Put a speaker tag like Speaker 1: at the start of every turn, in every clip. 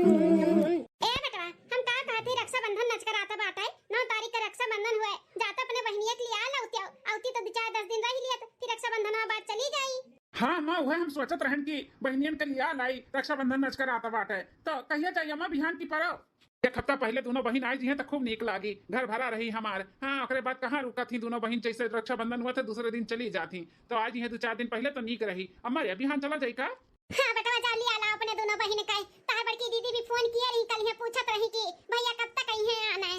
Speaker 1: ए बेटवा हम का कहती रक्षाबंधन नच कर आता बाटे 9 तारीख का रक्षाबंधन हुए जाता अपने बहनिया के लिए आउती आउती तो 4-10 दिन रह लिया फिर रक्षाबंधन बाद चली गई।
Speaker 2: हाँ माँ वह हम सोचत रहन की बहनियन के लिए लाई रक्षाबंधन नच कर आता बाटे तो कहिया चाहिए माँ बिहान की परव। एक हफ्ता पहले दोनों बहन आई जी तो खूब नीक लागी घर भरा रही हमार। हाँ ओकरे बाद कहाँ रुका थी दोनों बहन जैसे रक्षाबंधन हुआ था दूसरे दिन चली जाती तो आज ये 2-4 दिन पहले तो नीक रही अमर बिहान चला जाई का।
Speaker 1: हां बेटा जाली आला अपने दोनों बहन का तार बड़की दीदी भी फोन किया रही कल है पूछत रही कि भैया कब तक आई है आना है।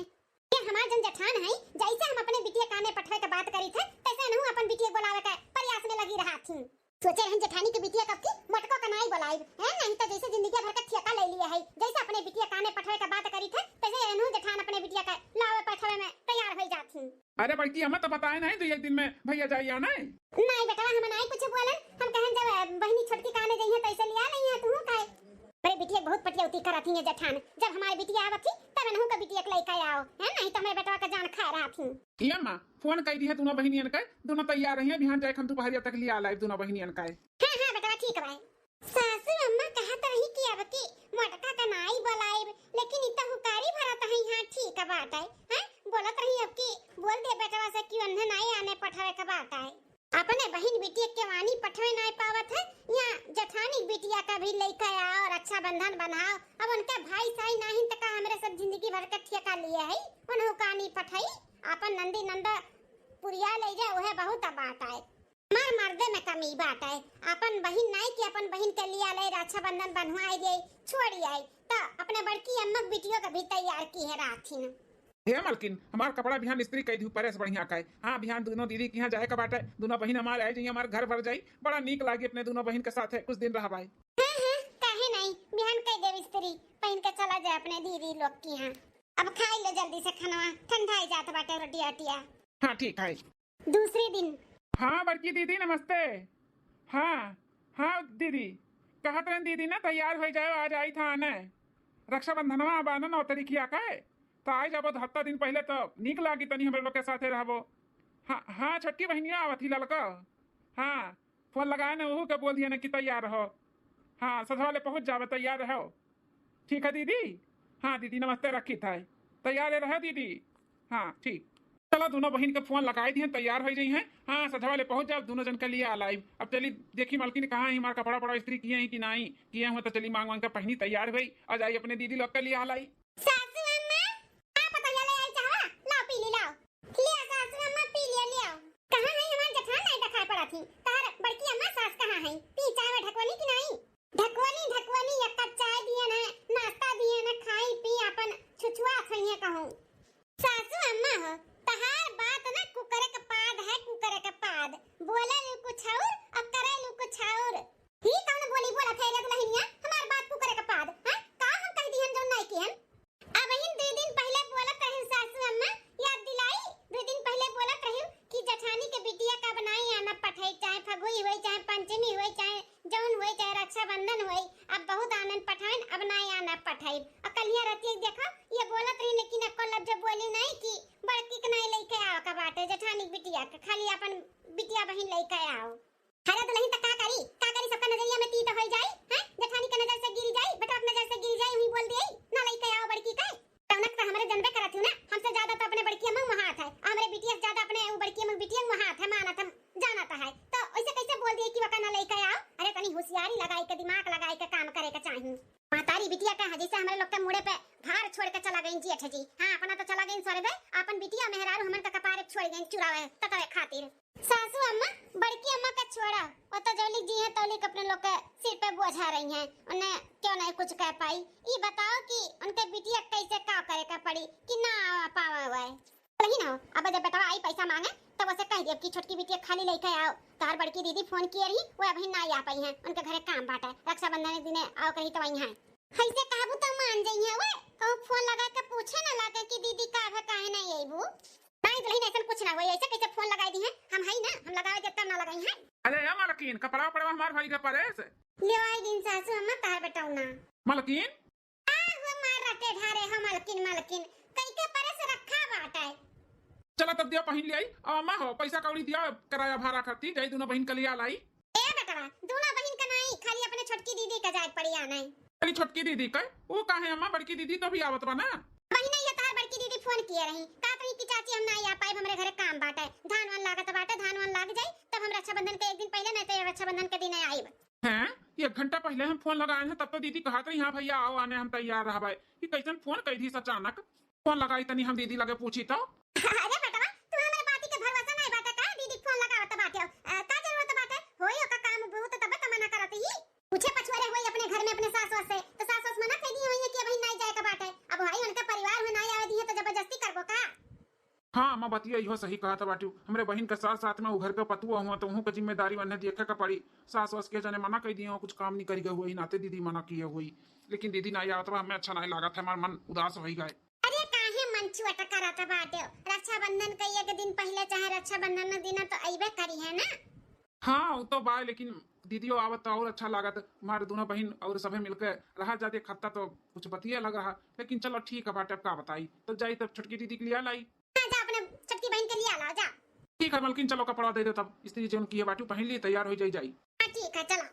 Speaker 1: ये हमार जन जठान है जैसे हम अपने बिटिया काने पठवे के बात करी थे तैसे अनहु अपन बिटिया बुलावे के प्रयास में लगी रहा थी। सोचे रहन जेठानी के बिटिया कब की मटको कनाई बुलाई है नहीं तो जैसे जिंदगी भर का ठेका ले लिया है जैसे अपने बिटिया काने पठवे के बात करी थे तैसे अनहु जेठान अपने बिटिया का लावे पठवे में तैयार हो जाती।
Speaker 2: अरे बड़की हमें तो बताए नहीं तो एक दिन में भैया जाइए नहीं।
Speaker 1: नहीं बेटा हम नहीं कुछ बोलन हम कहन जब बहनी छोटकी काने गई है तैसे लिया नहीं है तू काहे अरे बिटिया बहुत पटियौती करती है जेठान जब हमारी बिटिया आवत थी तब अनहु का बिटिया के लेके आओ है नहीं तो हमारे बेटवा का जान खा रहा थी।
Speaker 2: ये माँ फोन कर दी है दोनों बहनियन का दोनों तैयार रही है बिहान जाए हम दोपहरिया तक लिया लाइव दोनों बहनियन का।
Speaker 1: हां हां बेटा ठीक है सासू अम्मा कहत रही कि अब की मटका कनाई बुलाई लेकिन इतना हुकारी भरत है हां ठीक है बात है बोलत रही अब की बोल दे बेटवा से कि अंधे नहीं आने पठवे का बात है अपने बहन बिटिया के वाणी पठवे नहीं पावत है या जठानी बिटिया का भी लेके आओ रक्षाबंधन बनाओ अब उनके भाई साई नहीं तक हमरे सब जिंदगी भर का ठेका लिए है उन्हों कहानी पठाई अपन नंदी नंदा पुरिया ले जाए वह बहुत बात है मार मर्दे में कमी बात है अपन बहन नहीं कि अपन बहन के लिए ले रक्षाबंधन बनवाई दे छोड़ी आई तो अपने बड़की अम्मा बिटियों का भी तैयार की है राथी न।
Speaker 2: हे मालकिन हमार कपड़ा बिहान इस्त्री कई दी परेस बढ़िया का है। हाँ बिहान दोनों दीदी के यहाँ जाए का बाटे दोनों बहन हमारे आए जाइए हमारे घर भर जाई बड़ा नीक लागी अपने दोनों बहन के साथ है कुछ दिन रह भाई।
Speaker 1: हां काहे नहीं बिहान कई देव इस्त्री पहन के चला जाए अपने दीदी लोग के यहाँ अब खाई ले जल्दी से खाना ठंडा ही जात बाटे रोटी अटिया।
Speaker 2: हाँ ठीक है।
Speaker 1: दूसरे दिन
Speaker 2: हाँ बड़की दीदी नमस्ते। हाँ हाँ दीदी कहत रहे दीदी ना तैयार हो जाए आज आई था आने रक्षाबंधनवा बाना 9 तारीखिया का है तो आई जाबो 7 दिन पहले तो नीक लागी तनी हमरे लोग के साथे रहबो। हाँ हाँ छोटकी बहनिया आवत ही ललका। हाँ फोन लगाए ना वहू के बोल दिया ना कि तैयार रहो। हाँ सधवा ले पहुंच जावे तैयार रहो। ठीक है दीदी। हाँ दीदी नमस्ते रखी था तैयार रहे दीदी। हाँ ठीक चलो दोनों बहन के फोन लगाई दिए तैयार हो गई हैं। हाँ सधवा ले पहुंच जाओ दोनों जन के लिए आलाइव अब चली देखी मालकिन कहाँ है हमारा कपड़ा पड़ा इस्त्री किए हैं कि नहीं किए हुए तो चली मांग मांग कर पहनी तैयार हुई और जाइए अपने दीदी लोग के लिए आलाई। खाली अपन बिटिया बहन लेके आओ हरे तो नहीं तो का करी सबका नजरिया में तीत हो जाई हैं जेठानी के नजर से गिर जाई बेटा अपने नजर से गिर जाई वही बोल देई ना लेके आओ बड़की का तौनक तो हमरे जनबे करत हूं ना हमसे ज्यादा तो अपने बड़की अम्मा महात है हमरे बिटिया से ज्यादा अपने बड़की अम्मा बिटिया महात है मानत हम जानता है तो ऐसे कैसे बोल दिए कि वका ना लेके आओ। अरे तनी होशियारी लगाई के दिमाग लगाई के काम करे के चाहिए महतारी बिटिया का जैसे हमारे लोग के मुड़े पे भार छोड़ के चला गई जेठ जी। हां अपना तो चला गई सोरे बे अपन बिटिया मेहरारू हमन का कपारे छोड़ गई चुरावे ततवे खातिर सासू अम्मा बड़की अम्मा का छोड़ा वो तो जोली जी है तौलिक अपने लोग के सिर पे बोझा रही हैं उन्हें क्यों नहीं कुछ कह पाई। ये बताओ कि उनके बिटिया कैसे का करे का पड़ी कि ना पावा हुआ है नहीं ना अब जब बेटा आई पैसा मांगे तो वैसे कह दिया कि छोटकी बिटिया खाली लेके आओ तार बड़की दीदी फोन किए रही वो अभी ना आ पाई हैं उनके घरे काम बाटा रक्षाबंधन के दिन आओ कहीं तो वही है ऐसे काबू तो मान जाइए वे कहूं फोन लगा के पूछे ना लगे कि दीदी का है काहे नहीं आईबू नहीं दुल्हन ऐसा कुछ ना हुई ऐसे कैसे फोन लगाई दी है हम है ना हम लगावे जब तक ना लगाई है। अरे या मालकिन कपड़ा पड़वा हमार भाई के परेस
Speaker 1: ले आई दिन सासू अम्मा तार बेटाऊ ना
Speaker 2: मालकिन
Speaker 1: आ वो मार रटे ढारे हम मालकिन कई के परेस रखा बाटा है
Speaker 2: चलो तब दिया पहन ले आई अम्मा हो पैसा कौड़ी दिया किराया भाड़ा खर्ची जाई दोनों बहन के लिए लाई।
Speaker 1: ए बेटा दोनों बहन का नहीं खाली अपने छोटकी दीदी का जाए पड़ी आना है
Speaker 3: अरे छोटकी दीदी का वो काहे अम्मा, बड़की दीदी तो भी आवत बा ना।
Speaker 1: वही नहीं ये तार बड़की दीदी फोन किए रही का कही कि चाची हम ना आ पाए, हमरे घरे काम बाटे, धान वान लागत बाटे, धान वान लाग जाई तब हम रक्षाबंधन के एक दिन पहले नहीं तो रक्षाबंधन के दिन आईब।
Speaker 3: हैं, ये 1 घंटा पहले हम फोन लगाए हैं तब तो दीदी कहा था हाँ भैया आओ आने हम तैयार रहा भाई। ये कैसन फोन कही थी अचानक, फोन लगाई तनी हम दीदी लगे पूछी तो।
Speaker 1: अरे बेटा तू हमारे बाती के भरोसा नहीं बाटे का दीदी फोन लगावत बाटे का जरूरत बाटे होई ओका काम बहुत तब त मना करत ही पूछे पछुआरे होई अपने घर में अपने सास से तो सास मना कर दी होई कि भाई नहीं जाए का बाटे। अब भाई उनका परिवार में नहीं आवे दी है तो जबरदस्ती करबो का।
Speaker 3: हाँ अम्मा बतिया इहो सही कहा था बाटू, हमरे बहन के साथ साथ में वो घर का पतुआ हुआ तो वहू की जिम्मेदारी वन्ने देखे का पड़ी। सास वास के जाने मना कर दिए कुछ काम नहीं करी हुई नाते दीदी मना किए हुई, लेकिन दीदी नहीं आवत बा हमें अच्छा नहीं लगा था, हमारा मन उदास हो गए।
Speaker 1: अरे काहे मन छुअट करत बाटे, रक्षाबंधन के एक दिन पहले चाहे रक्षाबंधन दिन तो अइबे करी है ना।
Speaker 3: हाँ वो तो बा, लेकिन दीदियों आवत तो और अच्छा लागत, हमारे दोनों बहन और सभी मिलकर रहा जाते खत्ता तो कुछ बतिया लग रहा। लेकिन चलो ठीक है बाटे, अब का बताई तो जाई तब छोटकी दीदी के लिए लाई।
Speaker 1: जा अपने छोटकी बहन के लिए ला जा।
Speaker 3: ठीक है मलकिन चलो कपड़ा दे दो तब स्त्री जो की है बाटू पहन ली तैयार हो जाई।
Speaker 1: हां ठीक है चलो।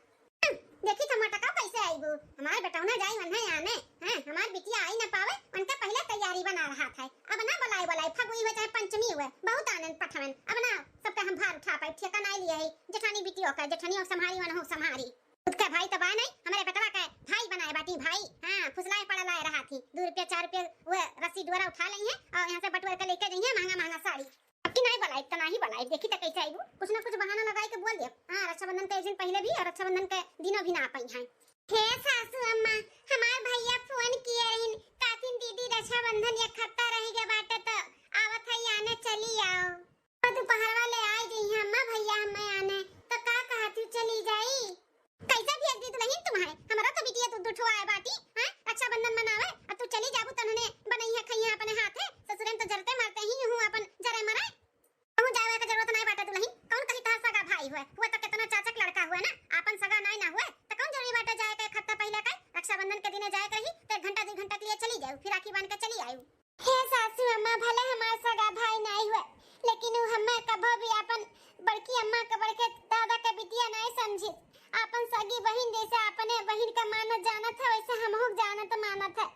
Speaker 1: देखी टमाटर का कैसे आईबू, हमार बेटौना जाई वन्ने आने हैं, हमार बिटिया आई ना पावे उनका पहले तैयारी बना रहा था। अब ना बुलाई फगुई हो चाहे पंचमी हुए बहुत आनंद पठवन, अब ना सबका हम भार उठा पाए ठेका नहीं लिया है। जेठानी बिटियों का जेठानी संभारी वन हो संभारी, खुद का भाई तो बा नहीं, हमारे बेटवा का भाई बनाए बाटी भाई। हां फुसलाए पड़ा लाए रहा थी 2 रुपया 4 रुपया वो रस्सी डोरा उठा ली है और यहां से बटुआ के लेके गई है महंगा साड़ी। अब की नहीं बुलाई तो नहीं बुलाई, देखी तो कैसे आईबू, कुछ ना कुछ बहाना लगाए के बोल दे। हां रक्षाबंधन के एक दिन पहले भी और रक्षाबंधन के दिनों भी ना आ पाई हैं। हे सासू अम्मा हमार भैया फोन किए रहिन कातिन दीदी रक्षाबंधन एक हफ्ता रहेगा बाटे तो आवत है आने चली आओ और दोपहर वाले आई गई अम्मा भैया हमें आने तो का कहती चली जाई। कैसा भेज दी दुल्हन तुम्हारे, हमारा तो बिटिया तू दुठो आए बाटी हां रक्षाबंधन मनावे और तू चली जाबू तो उन्होंने बनई है खई है अपने हाथे ससुरे में तो जरते मारते ही हूं अपन जरे मरे कहूं जावे का जरूरत नहीं बाटे दुल्हन। कौन कही तार सगा भाई हुए तो कितना चाचक लड़का हुआ ना, अपन सगा नहीं ना हुए तो कौन जरूरी बाटे जाए के खत्ता पहले का रक्षाबंधन के दिन जाए रही तो 1 घंटा 2 घंटा के लिए चली जाऊ फिर राखी बांध के चली आयू। हे सासू अम्मा भले हमार सगा भाई नहीं हुए लेकिन हमें कभी भी अपन बड़की अम्मा के बड़के दादा के बिटिया नहीं समझी, अपन सगी बहन जैसे अपने बहन का मानत जानत है वैसे हमहु जानत मानत है।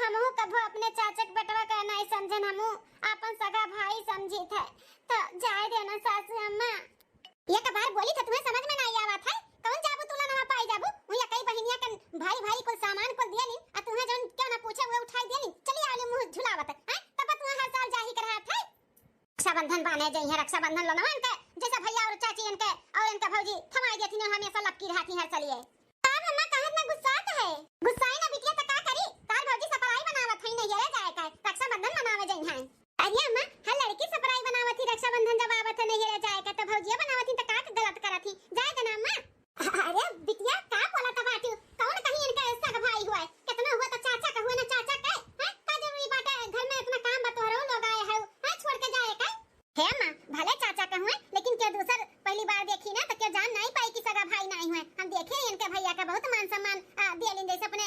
Speaker 1: हमहु कभो अपने चाचक बेटवा का नहीं समझन, हमहु अपन सगा भाई समझी थे तो जाए देना सासू अम्मा। ये का बार बोली था तुम्हें समझ में नहीं आवत है, कौन जाबू तुला ना पाई जाबू हुई कई बहनिया का भाई को सामान को दिया नी आ तुम्हें जन क्यों ना पूछे वो उठाई दिया नी चली आले मुंह झुलावत है तब तुम्हें हर साल जाही कर रहा था। रक्षाबंधन बाने जाई है रक्षाबंधन लो ना इनके जैसा भैया और चाची इनके और इनका भौजी थमाई देती ने हमेशा लपकी रहती है चलिए। अब अम्मा कहत ना गुस्सात है, गुस्साई ना बिटिया तो का करी तार भौजी सपराई बनावत है नहीं ये जाए का रक्षाबंधन मनावे जाई है। अरे अम्मा हर लड़की सपराई बनावत थी रक्षाबंधन जब आवत नहीं ये जाए का तो भौजी बनावत थी तो का गलत करत थी जाए देना अम्मा। अरे बिटिया का बोला था बाटू कौन कहीं इनका ऐसा भाई हुआ है कितना हुआ तो चाचा का हुआ ना चाचा का है का जरूरी बात है घर में इतना काम बतोरो लोग आए है हां छोड़ के जाए का। हे अम्मा भले चाचा का हुए लेकिन क्या दूसर पहली बार देखी ना तो क्या जान नहीं पाई कि सगा भाई नहीं हुए। हम देखे इनके भैया का बहुत मान सम्मान दियलिन जैसे अपने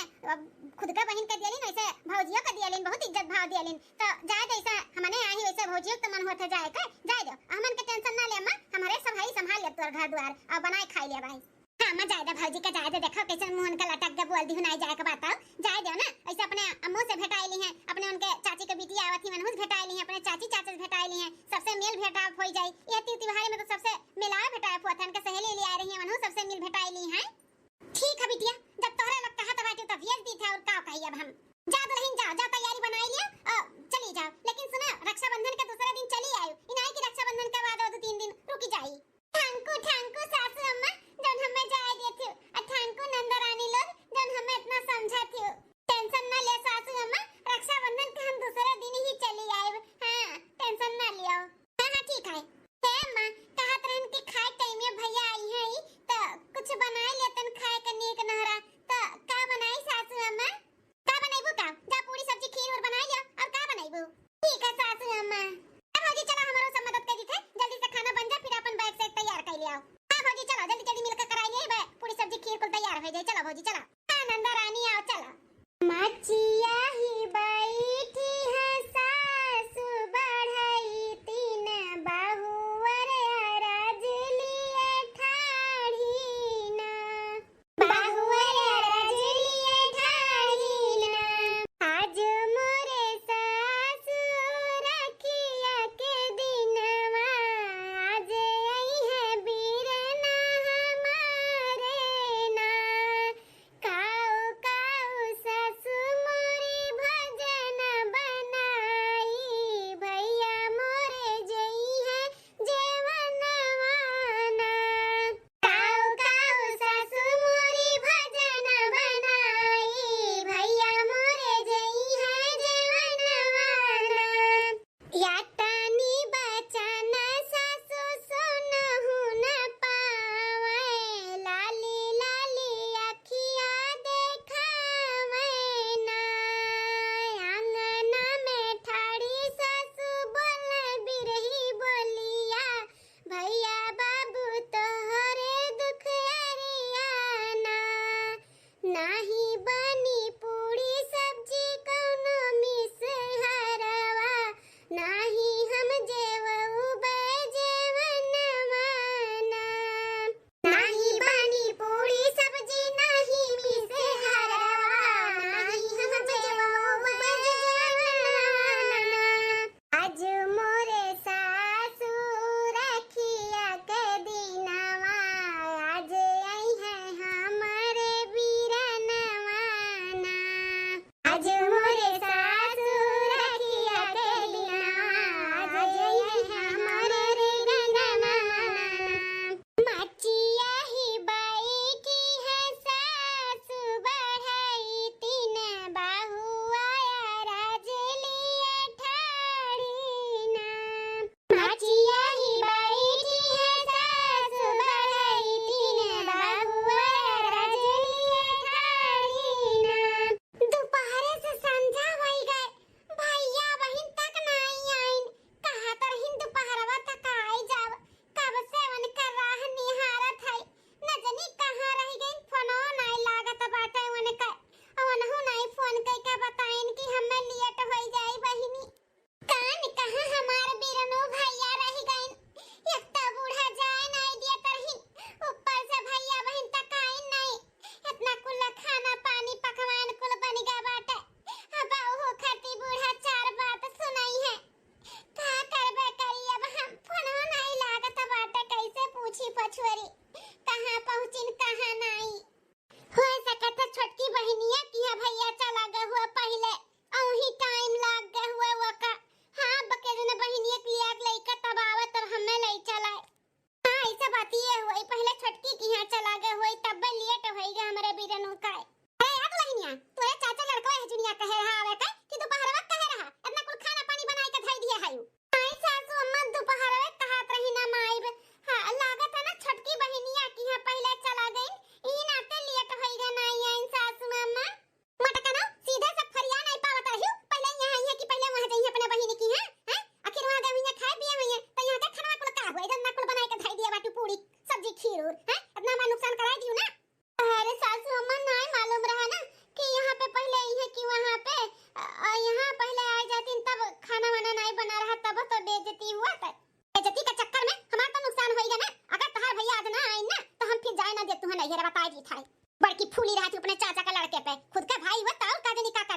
Speaker 1: खुद का बहन का दियलिन वैसे भौजियों का दियलिन बहुत इज्जत भाव दियलिन तो जाए जैसा हमने आई वैसे भौजियों तो मन होता जाए का जाए दो हमन के टेंशन ना ले अम्मा हमारे सब भाई संभाल ले तोर घर द्वार और बनाए खाई ले भाई। हां मैं जाए दे भौजी का जाए दे देखो कैसे मुंह का लटक के बोल दी नहीं जाए का बताओ जाए दो ना ऐसे अपने अम्मू से भेटाई ली है अपने उनके चाची के बिटिया आवत थी मनहुस भेटाई ली है अपने चाची चाचा से भेटाई ली है सबसे मेल भेटाव हो जाई ये त्योहार में तो सबसे मिलाए भेटाव हुआ था उनके सहेली ले आ रही है मनहु सबसे मिल भेटाई ली है। ठीक है बिटिया जब तोहरा लोग कहा तो बाटे तो भेज दी था और का कही अब हम जा दुल्हन जाओ तैयारी बनाई लियो चली जाओ लेकिन सुना रक्षाबंधन के दूसरे दिन चली आयो इनाई की रक्षाबंधन के बाद 2-3 दिन रुकी जाई। थैंक यू सासू अम्मा जन हमें जाए देती थैंक यू नंदरानी लोग जन हमें इतना समझाती टेंशन ना ले सासू अम्मा रक्षाबंधन के हम दूसरे दिन ही चली आए। हां टेंशन ना लियो। हां ठीक है हे अम्मा कहा तरन के खाए टाइम में भैया आई है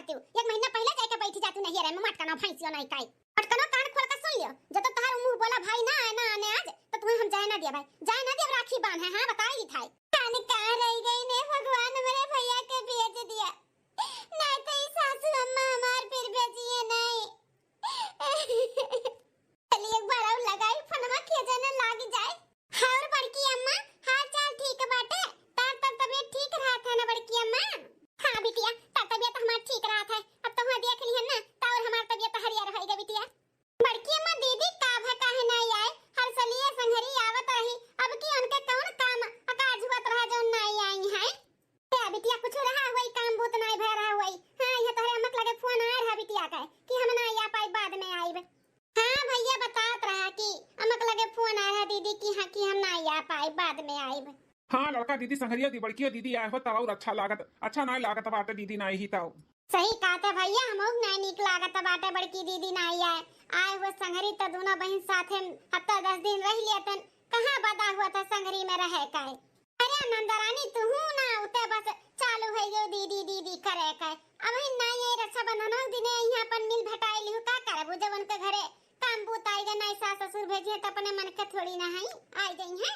Speaker 2: बाटे, एक महीना पहले जाके बैठी जातू नहीं रे मटका ना भैंसियो नहीं काई मटका कान खोल के सुन लियो, जब तक तोहार मुंह बोला भाई ना आना आने आज तो तुम्हें हम जाए ना दिया भाई, जाए ना दिया राखी बांध है। हां बताई थाई कान कहां रह गई ने भगवान मेरे भैया के भेज दिया, ना तो सासू अम्मा हमार फिर भेजिए नहीं। चलिए एक बार और लगाई फोनमा के जाने लाग जाए। और बड़की अम्मा हाल चाल ठीक बाटे, तार तबीयत ठीक रहा था ना बड़की अम्मा? हां बिटिया तार तबीयत हमार ठीक रहा था, अब तो हां देख ली है ना तार हमार तबीयत हरियर होएगा बिटिया। बड़की अम्मा दीदी का काहे नहीं आए, हर सलिए संघरी आवत रही, अब की उनके कौन काम अकाज हुआ रहा जो नहीं आई है? ए बिटिया कुछ रहा होई काम भूत नहीं भय रहा होई। हां ये तोरे अम्मा लगे फोन आ रहा बिटिया का कि हम ना आ पाई बाद में आईब। हां भैया बतात रहा कि अम्मा लगे फोन आ रहा दीदी की हां कि हम ना आ पाई बाद में आईब।
Speaker 3: हाँ लड़का दीदी संघरिया दी बड़की दीदी आए हो तो और अच्छा लागत, अच्छा नहीं लागत बाटे दीदी नहीं ही ताऊ।
Speaker 2: सही कहते भैया, हमहु नहीं निक लागत बाटे बड़की दीदी नहीं आए हुए संघरी तो दोनों बहन साथे हफ्ता 10 दिन रह लेतन, कहां बदा हुआ था संघरी में रहे काए। अरे नंदरानी तू ना उते बस चालू है जो दीदी दीदी करे काए, अब ही नहीं है रक्षाबंधन दिने यहां अपन मिल भटाई लिहु का करबो, जब उनके घरे काम बूत आएगा नहीं सास ससुर भेजे तो अपने मन के थोड़ी ना है आ गई है।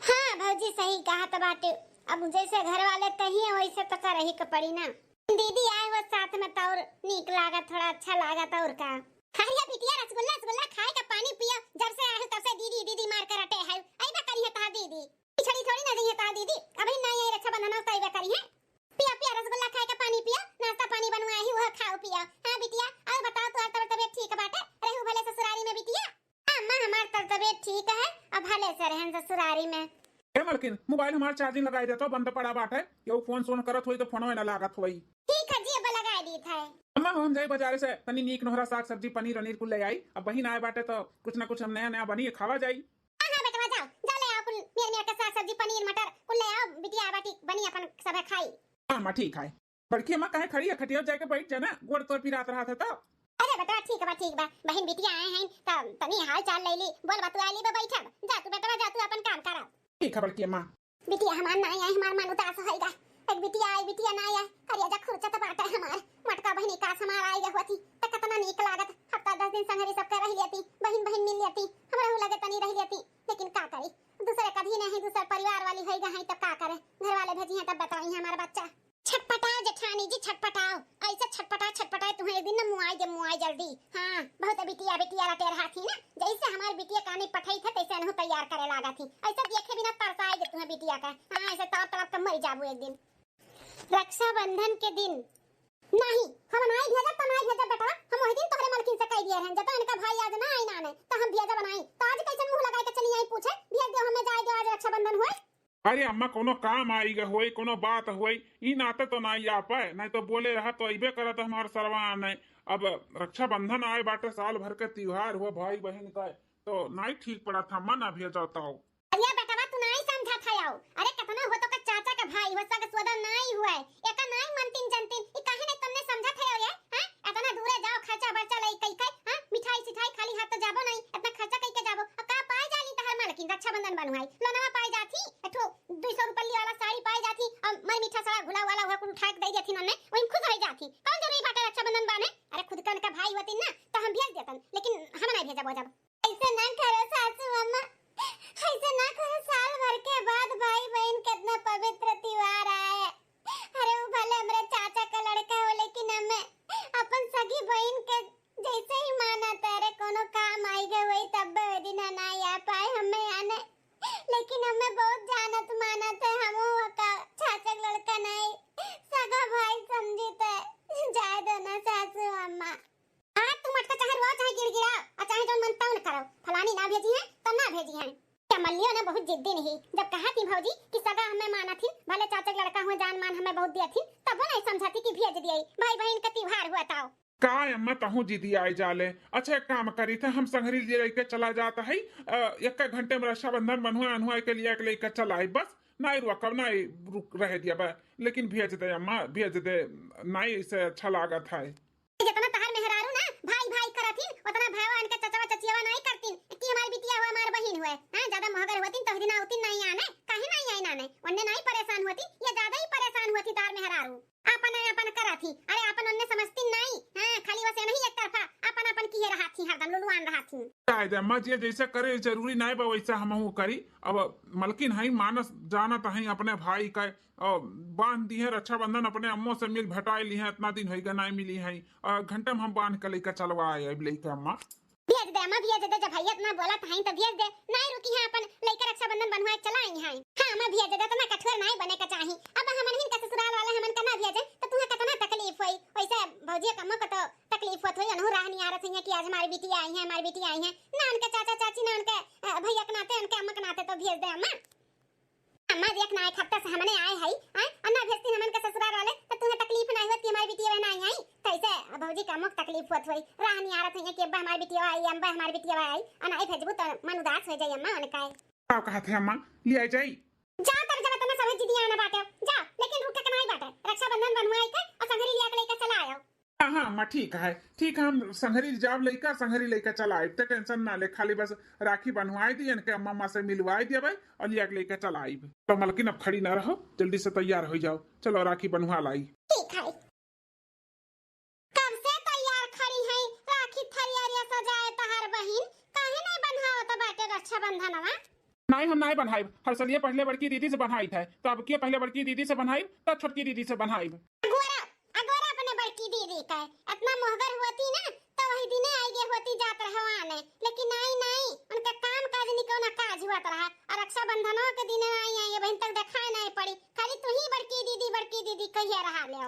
Speaker 2: हां भौजी सही कहा तो बाटे, अब जैसे घर वाले कहिए वैसे तो कर ही पड़ी ना। दीदी आए वो साथ में तो और नीक लागत, थोड़ा अच्छा लागत और का। खाइया बिटिया रसगुल्ला रसगुल्ला खाए का पानी पियो, जब से आए तब से दीदी दीदी मार कर रटे है, आइबा करी है ता दीदी पिछड़ी थोड़ी ना जइए ता दीदी, अभी नहीं है रक्षाबंधन तो आइबा करी है। पिया पिया रसगुल्ला खाए का पानी पियो, नाश्ता पानी बनवाए ही वो खाओ पियो। हां बिटिया और बताओ तो तबीयत ठीक बाटे, रहू भले ससुरारी में बिटिया? अम्मा हमार तबीयत ठीक है, अब भले से रहन ससुरारी में।
Speaker 3: ए मलकिन मोबाइल हमार चार्जिंग लगाई देतो बंद पड़ा बाटे, यो फोन सोन करत होई तो फोनवा ना लागत होई।
Speaker 2: ठीक है जी अब लगा दी था।
Speaker 3: अम्मा हम जाई बाजार से तनी नीक नोहरा साग सब्जी पनीर अनीर कुल ले आई, अब बहिन आए बाटे तो कुछ ना कुछ हम नया नया बनी खावा जाई।
Speaker 2: हां बेटा जाओ जा ले आओ कुल मेरे के साग सब्जी पनीर मटर कुल ले आओ बिटिया बाटी बनी अपन सब खाई।
Speaker 3: हां मां ठीक है। बड़की अम्मा काहे खड़ी है, खटिया जाके बैठ जा ना, गोड़ तोड़ पिरात रहा था तो।
Speaker 2: अरे बेटा ठीक बा बहन बिटिया आए हैं त तनी हाल चाल ले ली, बोल बा तू आली बा बैठब, जा तू बेटा जा तू अपन काम कर।
Speaker 3: ठीक है बड़की अम्मा।
Speaker 2: बिटिया हमार ना आए हमार मन उदास होएगा, एक बिटिया आई बिटिया ना आए करिया जा खुरचा तो बाटा हमार मटका बहनी का हमार आई होती त कितना नीक लागत, हफ्ता 10 दिन संगरी सब कर रह लेती, बहन बहन मिल लेती, हमरा हो लगे तनी रह लेती, लेकिन का करी दूसरे कभी नहीं दूसरे परिवार वाली होएगा है तब का करे, घर वाले भेजी हैं तब बताई हमार बच्चा। छटपटाओ जेठानी जी छटपटाओ, ऐसे छटपटाए तुम्हें एक दिन ना मुआई जल्दी। हां बहुत बिटिया बिटिया रटे रहा थी ना, जैसे हमार बिटिया कानी पठाई था तैसे अनहु तैयार करे लागा थी, ऐसे देखे बिना तरसाए जे तुम्हें बिटिया का। हां ऐसे तरफ मर जाबू एक दिन। रक्षाबंधन के दिन नहीं हम नहीं भेजा तो नहीं भेजा बेटा, हम वही दिन तोहरे मलकिन से कह दिए हैं जब इनका भाई आज ना आई ना ने तो हम भेजा बनाई, तो आज कैसे मुंह लगाए के चली आई पूछे भेज दो हमें जाए दो आज रक्षाबंधन होए।
Speaker 3: अरे अम्मा कोनो काम आई गे होई, कोनो बात होई, ई नाते तो नहीं आ पाए, नहीं तो बोले रहा तो अइबे करत हमार सरवान नहीं। अब रक्षाबंधन आए बाटे साल भर के त्योहार हुआ भाई बहन का, तो नहीं ठीक पड़ा था मना भेजता हूं।
Speaker 2: अरे बेटा तू नहीं समझा था याओ, अरे कितना हो तो का चाचा का भाई हो सके सोदा नहीं हुआ है, एका नहीं मनतीन जनतीन ई काहे नहीं तुमने समझा था रे? हां इतना दूर जाओ खर्चा बर्चा लई कई हां मिठाई सिठाई खाली हाथ तो जाबो नहीं, इतना खर्चा कई के जाबो, अब का पाए जाली तहर मालकिन रक्षाबंधन बनवाई लोनवा पाए जाती, एठो 200 रुपया वाला साड़ी पाए जाती और मर मीठा सारा घुला वाला हुआ कुल उठा के दे देती नन्ने वही खुद हो जाती, कौन जरूरी बाटे रक्षाबंधन बाने? अरे खुद का भाई होती ना तो हम भेज देतन, लेकिन हम नहीं भेजब जब। ऐसे ना करो सासू अम्मा, ऐसे ना करो, साल भर के बाद भाई बहन कितना पवित्र त्योहार आए। अरे वो भले हमरे चाचा का लड़का हो लेकिन हमें अपन सगी बहन के जैसे ही माना तारे कोनो काम आई गए वही तब दिन ना आ पाए हमें आने, लेकिन हमें बहुत जानत मानत है, हम का चाचा का लड़का नहीं सगा भाई समझी थे, जाए दो ना सासू अम्मा। हां तुम मटका चाहे रो चाहे गिड़गिड़ा और चाहे जो मन तौन करो, फलानी ना भेजी है तो ना भेजी है। क्या मल्लियो ने बहुत जिद्दी नहीं, जब कहा थी भौजी कि सगा हमें माना थी भले चाचा का लड़का हुआ जान मान हमें बहुत दिया थी, तब वो नहीं समझाती कि भेज दिए भाई बहन का त्योहार हुआ ताओ।
Speaker 3: का अम्मा तहु जीदी आई जाले, अच्छा एक काम करी था हम संघरी ले लेके चला जाता है, एक घंटे में रक्षाबंधन बनहुआ अनहुआ के लिए लेके चला आई, बस नहीं रुकब नहीं रुक रह दिया बा, लेकिन भेज दे अम्मा भेज दे, नहीं इसे अच्छा लागत है।
Speaker 2: जितना तहार मेहरारू ना भाई भाई करथिन उतना भाईवा इनके चचवा चचियावा नहीं करथिन कि हमारी बिटिया हुआ हमार बहन हुए। हां ज्यादा महगर होतिन तो दिन आउतिन नहीं आने, काहे नहीं आई नाने, उन्ने नहीं परेशान होती, ये ज्यादा ही परेशान होती तार मेहरारू अपन अपन करत थी। अरे अपन उन्ने समझती नहीं। हां खाली वैसे नहीं एक तरफा अपन अपन की रहा थी हरदम लुलुआन रहा थी।
Speaker 3: कायदे अम्मा जी जैसे करे जरूरी नहीं बा वैसा हमहू करी। अब मलकिन हई मानस जानत हई अपने भाई का बांध दी है रक्षाबंधन अपने अम्मो से मिल भटाई ली है इतना दिन होइगा नहीं मिली है घंटे में हम बांध के लेकर चलवा आए अब लेके अम्मा
Speaker 2: भेज दे अम्मा भेज दे जब भैया इतना बोला था तो भेज दे नहीं रुकी है अपन लेकर रक्षाबंधन बनवाए चलाई है। हां अम्मा भेज दे तो ना कठोर नहीं बने का चाहिए। अब हमन हिन का ससुराल वाला हमन का ना भेजे तो तुम्हें कितना तकलीफ होई वैसे भौजी कम्मो को तो तकलीफ होत होई अनहु राह नहीं आ रही है कि आज हमारी बेटी आई है हमारी बेटी आई है ना उनके चाचा चाची ना उनके भैया के नाते उनके अम्मा के नाते तो भेज दे अम्मा। अम्मा देख ना एक हफ्ता से हमने आए है अन्ना भेजती हमन के ससुराल वाले तो तुम्हें तकलीफ नहीं होती हमारी बेटी बहन आई है कैसे भौजी का मुख तकलीफ होत होई राह नहीं आ रही है कि अब्बा हमारी बेटी आई अम्बा हमारी बेटी आई अना भेजबू तो मन उदास हो जाई अम्मा उनका
Speaker 3: का कहा थे अम्मा ले आई जाई
Speaker 2: जा तर जब तना समझ दिया ना बाटे जा लेकिन रुक के नहीं बाटे रक्षाबंधन बनवाई के और संगरी लिया के लेकर चला आयो।
Speaker 3: हाँ अम्मा ठीक है हम संघरी जाब लेकर संघरी लेकर चला आए तो टेंशन ना ले खाली बस राखी बनवाई दी इनके अम्मा अम्मा से मिलवाई दिया भाई और लिया के लेकर चला आई तो मलकिन अब खड़ी ना रहो जल्दी से तैयार हो जाओ चलो राखी बनवा लाई।
Speaker 2: ठीक है कब से तैयार खड़ी है राखी थरिया सजाए तहार बहिन काहे नहीं बनवाओ तो बाटे रक्षाबंधनवा।
Speaker 3: नहीं हम नहीं बनाई हर साल ये पहले बड़की दीदी से बनाई थे तो अब के पहले बड़की दीदी से बनाई तब छोटकी दीदी से बनाई।
Speaker 2: अगोरा अपने बड़की दीदी का इतना मोहगर होती ना तो वही दिने आई गे होती जात रहवाने लेकिन नहीं उनका काम काज निको ना काज हुआ रहा और रक्षाबंधनों के दिन आई बहन तक दिखाई नहीं पड़ी खाली तू ही बड़की दीदी कहिया रहा ले।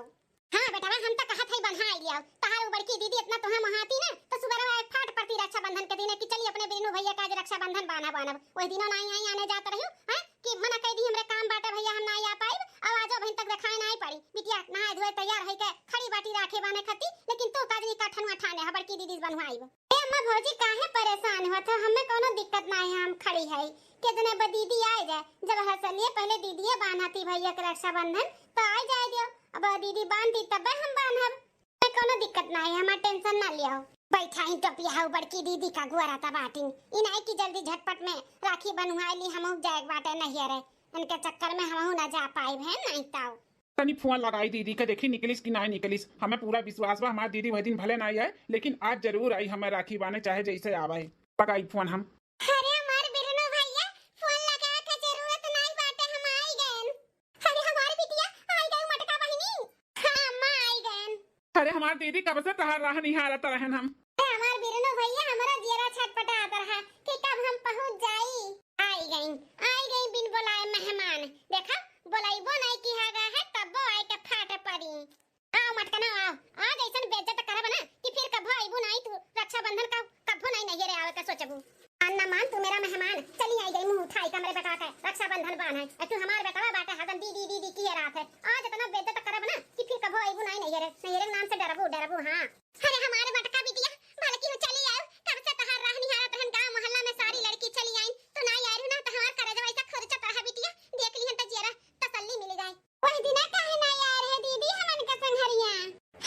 Speaker 2: हां बेटा हम तो कहत है बन्हाई लिया तहार बड़की दीदी इतना तोहा महाती ना तो सुबह फाट पड़ती रक्षाबंधन के दिन कि चली अपने बेनू भैया का रक्षाबंधन बाना वही दिनों नहीं आने जात रही हां कि मना कह दी हमरे काम बाटे भैया हम नहीं आ पाई अब आजो बहन तक दिखाई नहीं पड़ी बिटिया नहाए धोए तैयार है के खड़ी बाटी राखे बाने खती लेकिन तू काजनी काठन उठाने हबर की दीदी बनवाई ए अम्मा भौजी काहे परेशान होत हो हमें कोनो दिक्कत नहीं हम खड़ी है कितने ब दीदी आए जाए जब हसलिए पहले दीदी बांधती भैया के रक्षाबंधन तो आ जाए दियो अब दीदी बांधती तब हम बांधब कोनो दिक्कत नहीं हमार टेंशन ना लियो बैठा ही टपिया हाउ बड़की दीदी का गुआरा ता बाटिन इनाई की जल्दी झटपट में राखी बनवाई ली हमहु जाए बाटे नहीं रे इनके चक्कर में हमहु ना जा पाई है नहीं ताऊ
Speaker 3: तनी फोन लगाई दीदी का देखी निकलिस कि नहीं निकलिस हमें पूरा विश्वास बा हमारी दीदी वही दिन भले नहीं आए लेकिन आज जरूर आई हमें राखी बाने चाहे जैसे आवे लगाई फोन हम।
Speaker 2: अरे हमार बिरनो भैया फोन लगा के जरूरत नहीं बाटे हम आई गए। अरे हमारी बिटिया आई गई मटका बहिनी हां अम्मा आई गए।
Speaker 3: अरे हमारी दीदी कब से तहार राह नहीं हारत रहन हम
Speaker 2: हमार बिरनो भैया हमारा दियरा छटपटाता रहा कि कब हम पहुंच जाई आई गई बिन बुलाए मेहमान देखा बुलाइबो नहीं की हागा है तब आई के फाट पड़ी आओ मटका ना आओ आज ऐसन बेइज्जत करब ना कि फिर कब आइबो नहीं तू रक्षाबंधन का कबो नहीं रे आवे का सोचबू अन्ना मान तू मेरा मेहमान चली आई गई मुंह उठाई का मेरे बेटा का रक्षाबंधन बान है तू हमार बेटा बाटे हदन दीदी की रात है आज इतना बेइज्जत करब ना कि फिर कब आइबो नहीं रे नाम से डरबू हां। अरे हमारे मटका बिटिया भले की चली आओ कब से तहार राह नहीं हारत रहन गांव मोहल्ला में सारी लड़की चली आई तो नहीं आई ना तहार करे जब ऐसा खर्चा तहा बिटिया देख ली त जेरा तसल्ली मिल जाए वही दिन काहे नहीं आ रहे दीदी हमन के संघरिया।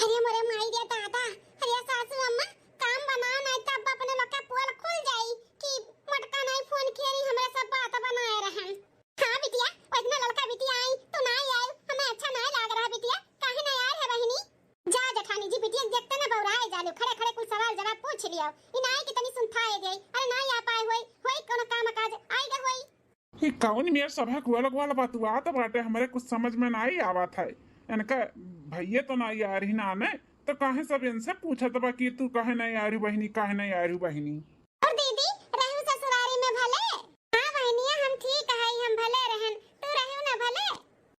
Speaker 2: अरे मोरे माई दे दादा अरे सासू अम्मा काम बनाओ नहीं तब अपने लोग का पोल खुल जाई कि मटका नहीं फोन किए हमरे सब बात बनाए रहन। हां बिटिया इतना लड़का बिटिया आई तो नहीं आई हमें अच्छा नहीं लग रहा बिटिया काहे नहीं आ रहे बहिनी जा जेठानी जी बिटिया देखते ना बौराए जालू खड़े कुछ सवाल जवाब पूछ लियो इनाई कितनी सुनथाए दे अरे नहीं आ पाए होई कोनो काम काज आई गे होई
Speaker 3: ये कौन मेरे सभा कुआला कुआला बातुआ तो बाटे हमारे कुछ समझ में नहीं आवत है इनका भैया तो नहीं आ रही ना ने तो काहे सब इनसे पूछत बा कि तू काहे नहीं आ रही बहिनी काहे नहीं आ रही बहिनी।
Speaker 2: और दीदी रहू ससुरारी में भले हां बहनिया हम ठीक है हम भले रहन तू रहू ना भले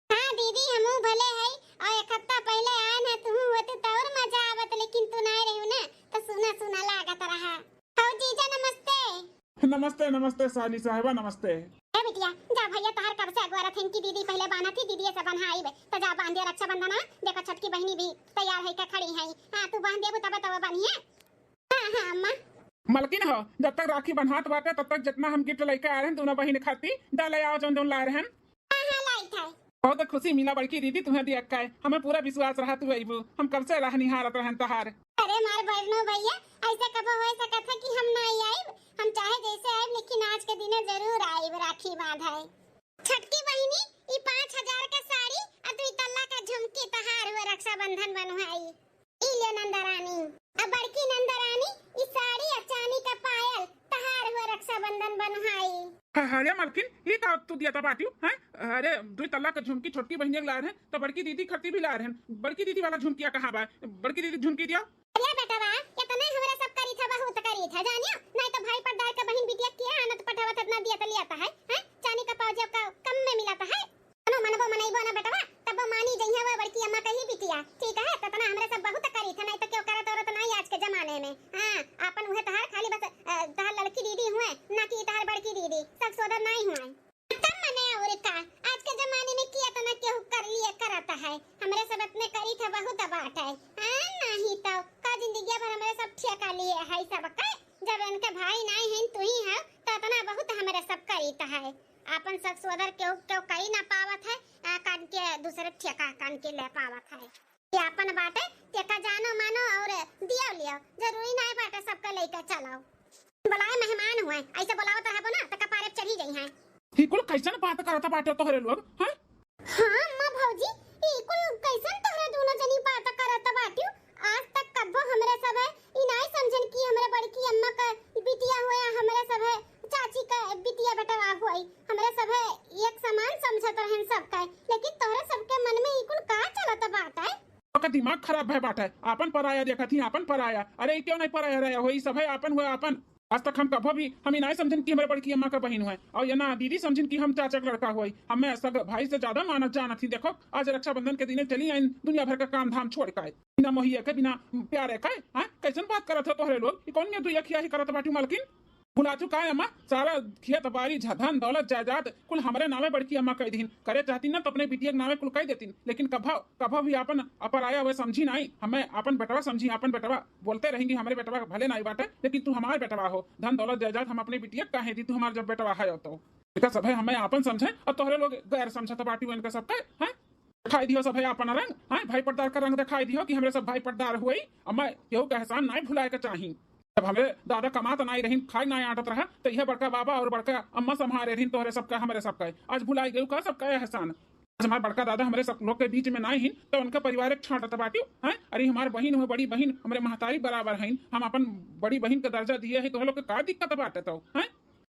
Speaker 2: हां दीदी हमहू भले है और एक हफ्ता पहले आए ना तू होत तो और मजा आवत लेकिन तू नहीं रहू ना तो सुना लागत रहा। हां जीजा नमस्ते
Speaker 3: नमस्ते साली साहिबा नमस्ते।
Speaker 2: ए बिटिया जा भैया तहार कब से अगवारा थी कि दीदी पहले बाना थी दीदी से बन्हाई तो जा बांध दे रक्षाबंधन देखो छोटकी बहनी भी तैयार है के खड़ी है हां तू बांध देबू तब बनिए हां अम्मा
Speaker 3: मलकिन हो जब तक राखी बन्हात बाटे तब तक जितना हम गिफ्ट लेके आ रहे हैं दोनों बहन खाती डाले आओ जोन ला रहे हैं।
Speaker 2: हां लाइट है
Speaker 3: बहुत खुशी मिला बड़की दीदी तुम्हें देख के हमें पूरा विश्वास रहा तू आईबू हम कब से राह नहीं हारत रहन तहार।
Speaker 2: अरे मार बहनो भैया ऐसे कब हो सकत है कि हम नहीं आइब हम चाहे जैसे आइब लेकिन आज के दिन जरूर आइब राखी बांधाई।
Speaker 1: छटकी बहिनी ई 5000 के साड़ी आ 2 तल्ला का झुमकी तहार हुए रक्षाबंधन बनवाई। ई ले नंदरानी आ बड़की नंदरानी ई साड़ी आ चांदी का पायल तहार हुए रक्षाबंधन बनवाई।
Speaker 3: अरे मलकिन ये का तू दिया था बाटियो हैं? अरे 2 तल्ला का झुमकी छोटकी बहनिया ला रहे हैं तो बड़की दीदी खर्ची भी ला रहे हैं। बड़की दीदी वाला झुमकिया कहाँ बा? बड़की दीदी झुमकी दिया।
Speaker 1: अरे बेटा बा इतना हमरा सब करी था बहुत करी था जानियो नहीं तो भाई पर्दार का बहन बिटिया किया आनत पठावत इतना दिया तो लिया था है हैं? चांदी का पाव जब का कम में मिला था है मनो मनबो मनइबो ना बेटा बा तब मानी जइहा वो बड़की अम्मा कही बिटिया ठीक है तो तना हमरा सब बहुत करी था नहीं तो क्यों करत औरत नहीं आज के जमाने में। हां अपन उहे तहार खाली बस तहार लड़की दीदी हुए ना कि तहार बड़की दीदी सब सोदर नहीं हुए तब मने और का आज के जमाने में किया तना केहू कर लिए करता है हमरे सब अपने करी था बहुत बात है हां नहीं तो का जिंदगी भर हमरे सब ठेका लिए है सब का जब इनके भाई नहीं हैं तू ही है तो तना बहुत हमरे सब करी था है अपन सब सोदर केहू केहू कई ना पावत है कान के दूसरे ठेका कान के ले पावत है ये अपन बाटे ठेका जानो मानो और दियो लियो जरूरी नहीं बाटे सबका लेके चलाओ बुलाए मेहमान हुए ऐसे बुलाओ तो है ना तो कपारे चढ़ी गई हैं
Speaker 3: ही कुल कैसन बात करता बाटे तोहरे लोग हैं?
Speaker 1: हां मां भौजी ई कुल कैसन तोहरे दोनों जनी बात करत बाटियो आज तक कबो हमरे सब है ई नहीं समझन कि हमरे बड़की अम्मा का बिटिया होया हमरे सब है चाची का बिटिया बेटा होई हमरे सब है एक समान समझत रहन सब का लेकिन तोहरे सबके मन में ई कुल का चलत बात है
Speaker 3: का दिमाग खराब है बात है आपन पराया देखा थी आपन पराया अरे क्यों नहीं पराया रहा हो सब है आपन हुआ आपन आज तक हम कभी भी हम नहीं समझन कि हमारे बड़की अम्मा का बहन हुए और ये ना दीदी समझन कि हम चाचा का लड़का हुई हमें सग भाई से ज्यादा मानत जाना थी। देखो आज रक्षाबंधन के दिन चली आई दुनिया भर का काम धाम छोड़ के बिना मोहिया के बिना प्यारे का कैसन बात करत हो तोहरे लोग कौन ये दुया खिया ही करत बाटी मालकिन भुला चुका है अम्मा सारा खेत बाड़ी धन दौलत जायदाद कुल हमारे नामे बड़की अम्मा कह दीन करे चाहती ना तो अपने बिटिया के नामे कुल कह देती लेकिन कभा भी अपन अपराया हुए समझी नहीं हमें अपन बेटवा समझी अपन बेटवा बोलते रहेंगे हमारे बेटवा भले नहीं बाटे लेकिन तू हमारे बेटवा हो धन दौलत जायदाद हम अपनी बिटिया कहे दी तू हमारे जब बेटवा है तो सब है हमें अपन समझे और तोहरे लोग गैर समझता बाटी इनका सब है दिखाई दियो सब है अपन रंग हाँ भाई पर्दार का रंग दिखाई दियो कि हमारे सब भाई पर्दार हुई मैं केहू का एहसान नहीं भुलाए के चाही जब हमारे दादा कमात नहीं रही खाई नहीं आटत रहा तो यह बड़का बाबा और बड़का अम्मा संभाले रही तोहरे सबका हमारे सबका आज भुलाई गयू का सबका एहसान आज हमारे बड़का दादा हमारे सब लोग के बीच में नहीं ही तो उनका परिवार एक छांटत बाटी है अरे हमारे बहन हुए बड़ी बहन हमारे महतारी बराबर है हम अपन बड़ी बहन का दर्जा दिए है तो लोग का दिक्कत बाटे तो है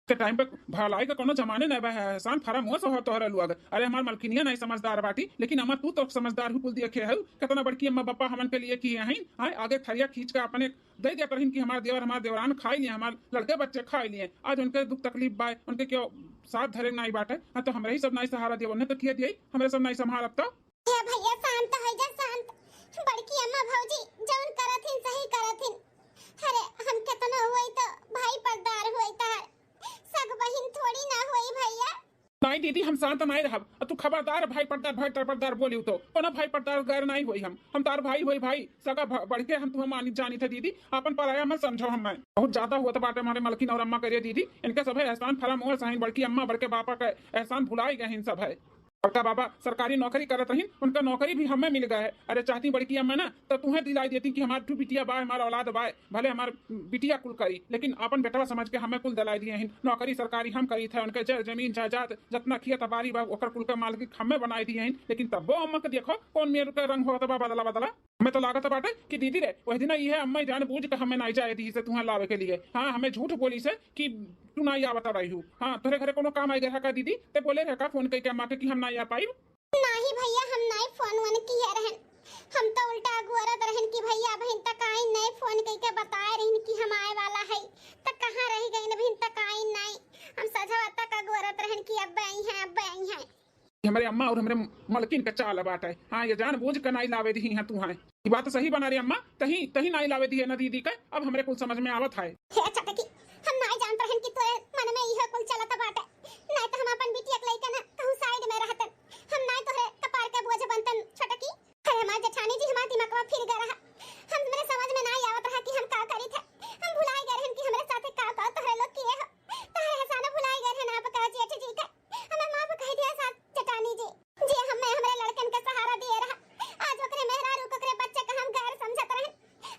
Speaker 3: के टाइम पे भलाई का कोनो जमाने नहीं बा एहसान फरा मुंह से हो तोहरा लोग अरे हमार मलकिनिया नहीं समझदार बाटी लेकिन अम्मा तू तो समझदार हु कुल देखे है कितना बड़की अम्मा पापा हमन के लिए किए हैं हां आगे थरिया खींच के अपने दे दिया तरहिन कि हमार देवरान खाई लिए हमार लड़के बच्चे खाई लिए आज उनके दुख तकलीफ बा उनके क्यों साथ धरे नहीं बाटे हां तो हमरे ही सब नहीं सहारा दियो उन्हें तो किए दिए हमरे सब नहीं संभालत तो
Speaker 1: हे भैया शांत हो जा शांत बड़की अम्मा भौजी जौन करथिन सही करथिन अरे हम कितना होई तो भाई पर्दार होई तार सग बहिन थोड़ी ना होई भैया
Speaker 3: नहीं दीदी हम शांत नहीं रहब तू खबरदार भाई पर्दार बोली तो कोनो भाई पर्दार गैर नहीं हुई हम तार भाई हुई भाई सगा बढ़ के हम तुम्हें मानी जानी थे दीदी अपन पराया मत समझो हमें बहुत ज्यादा हुआ था बाटे हमारे मलकिन और अम्मा करिए दीदी इनके सब है एहसान फरा मोहर साहिन बड़की अम्मा बड़के पापा का एहसान भुलाई गए इन सब है बड़का बाबा सरकारी नौकरी करत रही उनका नौकरी भी हमें मिल गया है अरे चाहती बड़की अम्मा ना तो तुम्हें दिलाई देती कि हमारे बिटिया बा हमारा औलाद बा भले हमारे बिटिया कुल करी लेकिन अपन बेटवा समझ के हमें कुल दिलाई दिए हैं नौकरी सरकारी हम करी थे उनके जमीन जायदाद जितना खेत बाड़ी बा ओकर कुल का मालिक हमें बनाई दिए हैं लेकिन तब वो अम्मा के देखो कौन मेरे का रंग होता बा बदला हमें तो लागत बाटे कि दीदी रे वह दिन ये अम्मा जान बूझ के हमें नहीं जाए दी से तुम्हें लावे के लिए हाँ हमें झूठ बोली से कि तू नहीं आ बता रही हूँ हाँ तोरे घरे कोनो काम आई रहा का दीदी ते बोले रहा का फोन करके अम्मा के कि हम नहीं आ पाई
Speaker 1: नहीं भैया हम नहीं फोन वन किया रहन हम तो उल्टा गुरत रहन कि भैया बहन तक आई नहीं फोन करके बताए रहन कि हम आए वाला है तक कहां रह गई न बहन तक आई नहीं हम सजा तक गुरत रहन कि अब आई है
Speaker 3: हमारे अम्मा और हमारे मलकिन का चाल बात है हाँ ये जान बूझ कर नहीं लावे दी है तू है ये बात सही बना रही अम्मा तही नहीं लावे दी है ना दीदी का अब हमरे कुल समझ में आवत है
Speaker 1: अच्छा की हम नहीं जान रहन कि तोरे मन में यह कुल चलत बाटे नहीं तो हम अपन बिटिया के लइका ना कहूं साइड में रहतन हम नहीं तोरे कपार के बोझ बनतन छोटकी अरे हमार जेठानी जी हमार दिमाग में फिर गया हम मेरे समझ में नहीं आवत रहा कि हम का करी थे हम भुलाए गए रहन कि हमरे साथे का तोरे लोग किए हो तारे हसाना भुलाए गए रहन आप का जेठ जी का हमें माफ कह दिया साथ जेठानी जी जी हमें हमरे लड़कन के सहारा दिए रहा आज ओकरे मेहरारू ओकरे बच्चे का हम गैर समझत रहन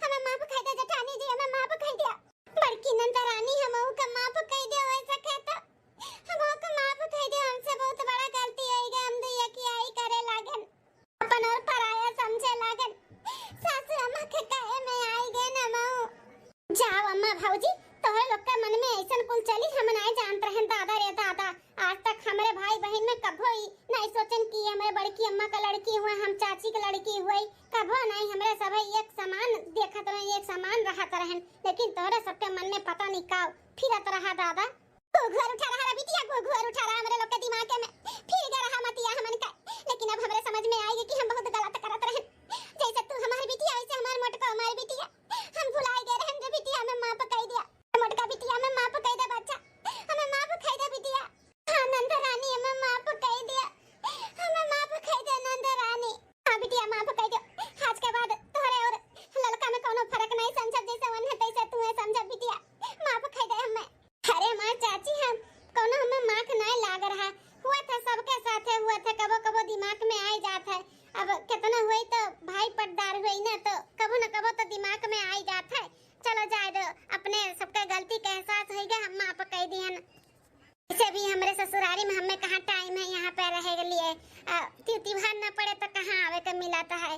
Speaker 1: हमें माफ कह दे जेठानी जी हमें माफ कह दिया बड़की नंदरानी हमहू का माफ कह दे ऐसा कहता हमहू का माफ कह दे हमसे बहुत बड़ा भौजी तोहरे लोग के मन में ऐसन कुल चली हम नहीं जानत रहन दादा रे दादा। आज तक हमारे भाई बहन में कभो ही नहीं सोचन कि हमारे बड़की अम्मा का लड़की हुआ हम चाची की लड़की हुई, कभो नहीं हमरे सभी एक समान देखत रहे एक समान रहत रहन। लेकिन तोहरे सबके मन में पता नहीं का फिरत रहा दादा। घुघुर उठा रहा बिटिया, घुघुर उठा रहा हमरे लोग के दिमाग में फिर गया रहा मतिया हमन का। लेकिन अब हमरे समझ में आएगी कि हम बहुत गलत करत रहन। जैसे तू हमारी बिटिया वैसे हमार मोटका हमारी बिटिया हम भुलाए गए रहन रे बिटिया में मां पकाई दिया। मोटका बिटिया में मां पकाई दे बच्चा, हमें मां पकाई दे बिटिया। हां नंद रानी हमें मां पकाई दे, हमें मां पकाई दे नंद रानी। हां बिटिया मां पकाई दे। आज के बाद तोरे और लड़का में कोनो फर्क नहीं समझ, जैसे वन है तैसे तू है समझ बिटिया। मां पकाई दे हमें। अरे मां चाची हम कोनो हमें मां नहीं लाग रहा, हुआ था सबके साथ हुआ था, कबो कबो दिमाग में आ जाता है। अब कितना हुई तो भाई पटदार हुई ना तो कबो न कबो तो दिमाग में आ जाता है। चलो जाए दो, अपने सबका गलती का एहसास हो गया, हम मां पकाई दिए ना। इसे भी हमारे ससुरारी में हमें कहाँ टाइम है यहाँ पे रहे के लिए, त्योहार न पड़े तो कहाँ आवे का मिलाता है।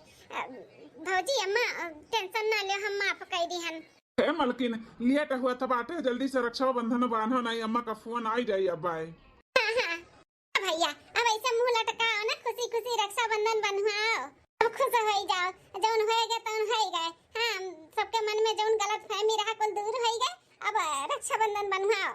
Speaker 1: भौजी अम्मा टेंशन ना लियो, हम मां पकाई दी हन।
Speaker 3: हे मलकिन लेट हुआ था बाटे, जल्दी से रक्षा बंधन बांधो नहीं अम्मा का फोन आ जाई अब बाय।
Speaker 1: हाँ हाँ भैया अब ऐसे मुंह लटकाओ ना, खुशी खुशी रक्षाबंधन बनवाओ, अब खुश हो जाओ। जौन होएगा तौन हो गए। हाँ सबके मन में जौन गलत फहमी रहा कुल दूर हो गए, अब रक्षाबंधन बनवाओ।